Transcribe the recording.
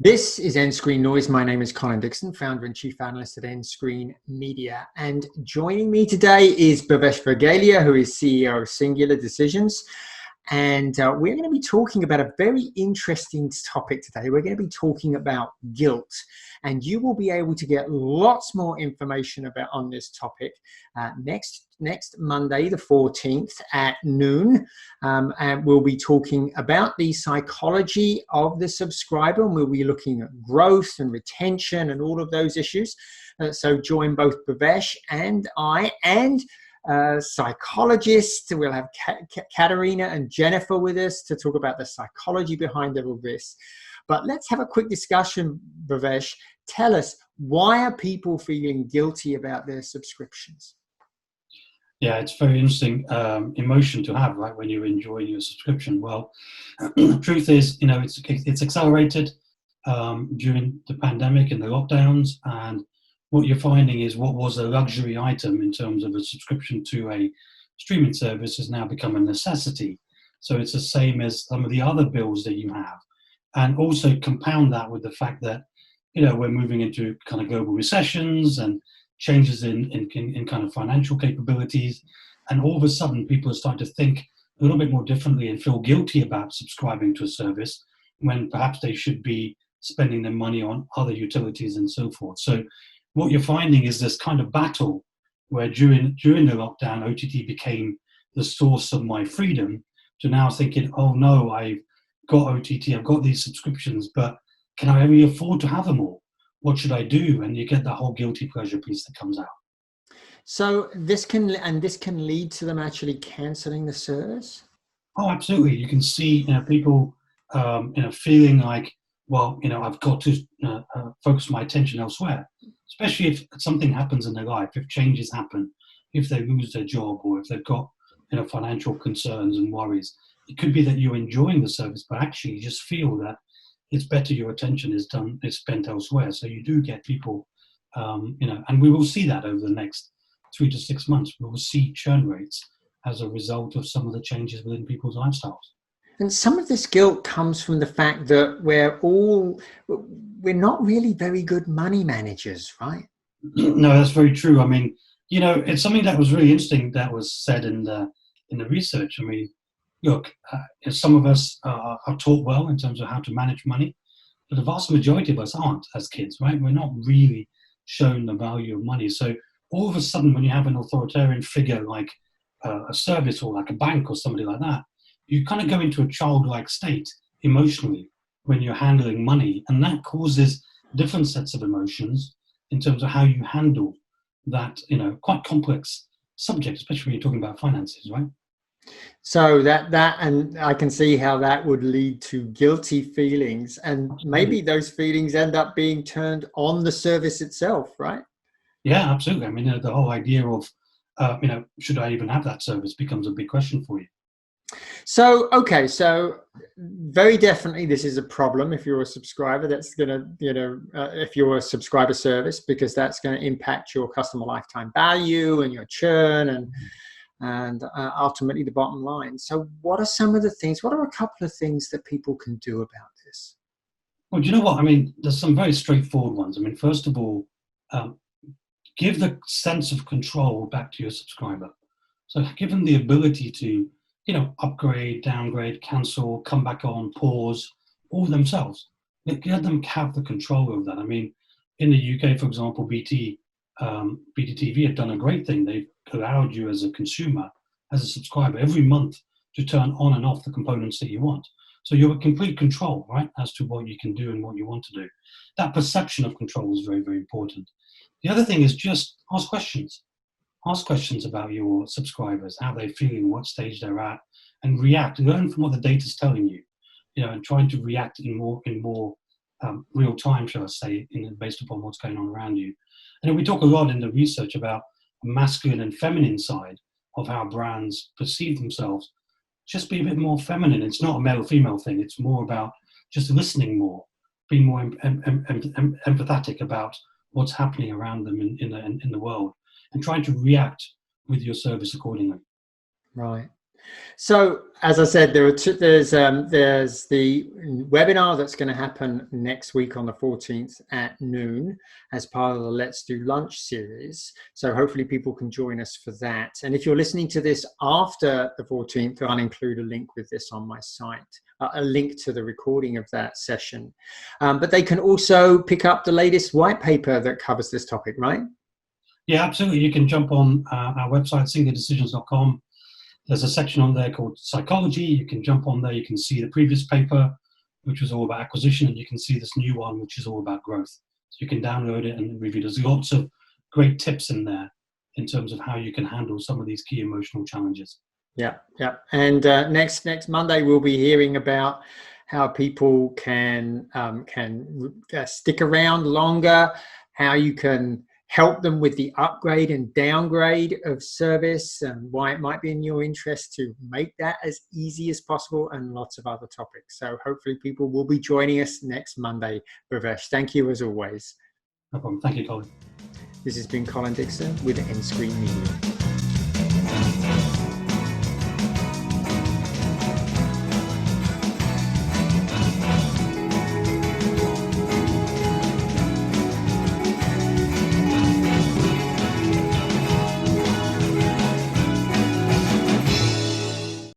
This is nScreenNoise. My name is Colin Dixon, founder and chief analyst at nScreen Media. And joining me today is Bhavesh Vergalia, who is CEO of Singular Decisions. And we're going to be talking about a very interesting topic today. We're going to be talking about guilt. And you will be able to get lots more information on this topic next Monday, the 14th at noon. And we'll be talking about the psychology of the subscriber. And we'll be looking at growth and retention and all of those issues. So join both Bhavesh and I and psychologists. We'll have Katerina and Jennifer with us to talk about the psychology behind all this. But let's have a quick discussion, Bhavesh. Tell us, why are people feeling guilty about their subscriptions? Yeah, it's very interesting emotion to have, right, when you're enjoying your subscription. Well, the truth is, it's accelerated during the pandemic and the lockdowns, and what you're finding is what was a luxury item in terms of a subscription to a streaming service has now become a necessity. So it's the same as some of the other bills that you have. And also compound that with the fact that, we're moving into kind of global recessions and changes in kind of financial capabilities. And all of a sudden, people are starting to think a little bit more differently and feel guilty about subscribing to a service when perhaps they should be spending their money on other utilities and so forth. So what you're finding is this kind of battle where during the lockdown, OTT became the source of my freedom, to now thinking, oh no, I've got OTT, I've got these subscriptions, but can I really afford to have them all? What should I do? And you get that whole guilty pleasure piece that comes out. So this can lead to them actually cancelling the service? Oh, absolutely. You can see people feeling like, well, I've got to focus my attention elsewhere, especially if something happens in their life, if changes happen, if they lose their job, or if they've got financial concerns and worries. It could be that you're enjoying the service, but actually you just feel that it's better your attention is spent elsewhere. So you do get people, and we will see that over the next 3 to 6 months. We will see churn rates as a result of some of the changes within people's lifestyles. And some of this guilt comes from the fact that we're not really very good money managers, right? No, that's very true. I mean, it's something that was really interesting that was said in the research. I mean, look, some of us are taught well in terms of how to manage money, but the vast majority of us aren't as kids, right? We're not really shown the value of money. So all of a sudden, when you have an authoritarian figure like a service or like a bank or somebody like that, you kind of go into a childlike state emotionally when you're handling money, and that causes different sets of emotions in terms of how you handle that, quite complex subject, especially when you're talking about finances, right? So that and I can see how that would lead to guilty feelings, and maybe those feelings end up being turned on the service itself, right? Yeah, absolutely. I mean, the whole idea of, should I even have that service becomes a big question for you. So, okay, so very definitely this is a problem if you're a subscriber. That's going to, if you're a subscriber service, because that's going to impact your customer lifetime value and your churn and ultimately the bottom line. So what are a couple of things that people can do about this? Well, do you know what? I mean, there's some very straightforward ones. I mean, first of all, give the sense of control back to your subscriber. So give them the ability to upgrade, downgrade, cancel, come back on, pause, all themselves. Let them have the control of that. I mean, in the UK, for example, BT TV have done a great thing. They've allowed you as a consumer, as a subscriber, every month to turn on and off the components that you want. So you're in complete control, right, as to what you can do and what you want to do. That perception of control is very, very important. The other thing is just ask questions. Ask questions about your subscribers, how they're feeling, what stage they're at, and react. Learn from what the data's telling you, and trying to react in more real time, shall I say, based upon what's going on around you. And we talk a lot in the research about a masculine and feminine side of how brands perceive themselves. Just be a bit more feminine. It's not a male-female thing. It's more about just listening more, being more empathetic about what's happening around them in the world, and trying to react with your service accordingly. Right. So, as I said, there's the webinar that's going to happen next week on the 14th at noon as part of the Let's Do Lunch series. So hopefully people can join us for that. And if you're listening to this after the 14th, I'll include a link with this on my site, a link to the recording of that session. But they can also pick up the latest white paper that covers this topic, right? Yeah, absolutely. You can jump on our website, singulardecisions.com. There's a section on there called Psychology. You can jump on there. You can see the previous paper, which was all about acquisition, and you can see this new one, which is all about growth. So you can download it and review. There's lots of great tips in there in terms of how you can handle some of these key emotional challenges. Yeah, yeah. And next Monday, we'll be hearing about how people can stick around longer, how you can help them with the upgrade and downgrade of service, and why it might be in your interest to make that as easy as possible, and lots of other topics. So hopefully people will be joining us next Monday. Bhavesh, thank you as always. No problem. Thank you, Colin. This has been Colin Dixon with nScreen Media.